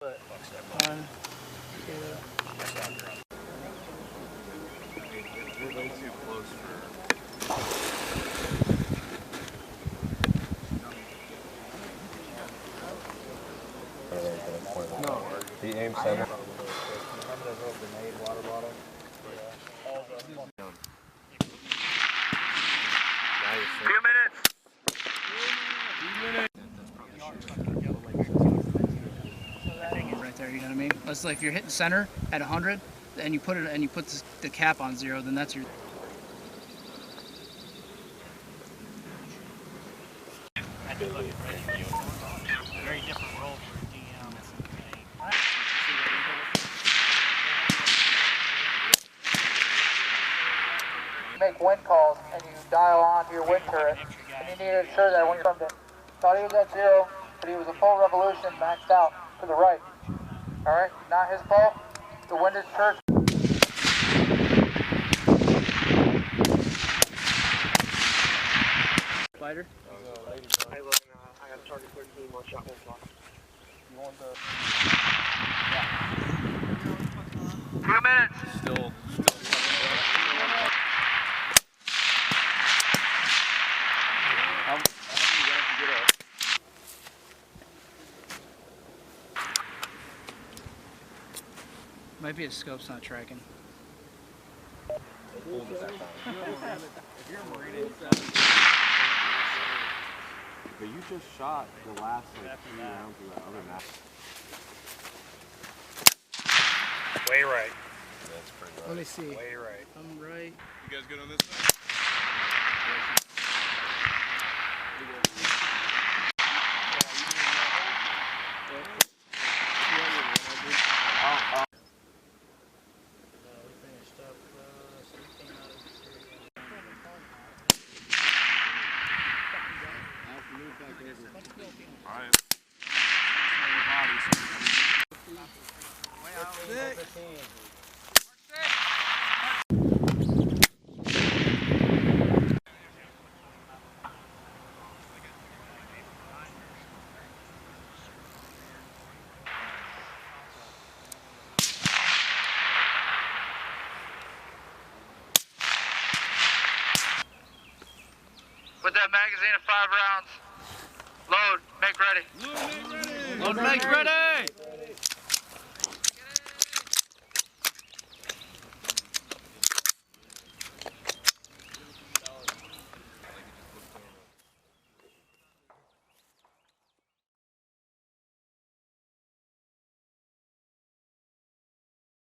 1, 2. We're way too close for. No. He aimed center. Remember that little grenade water bottle? Few minutes. Right there, you know what I mean? It's like if you're hitting center at 100, and you put the cap on 0, then that's your. Very different role for DM. Make wind calls and you dial on to your wind turret, and you need to ensure that when you're from the thought he was at 0, but he was a full revolution maxed out to the right. All right, not his fault. The wind is church. Spider. Hey, look, I got a target 13, one shot, 1 clock. You want the... Few minutes. Still. How many guys you get up? Might be a scope's not tracking. If you're a Marine, but you just shot the last like 3 rounds of that other match. Way right. That's pretty Let me see. Way right. I'm right. You guys good on this side? Put that magazine at 5 rounds. Load. Make ready. Load, make ready!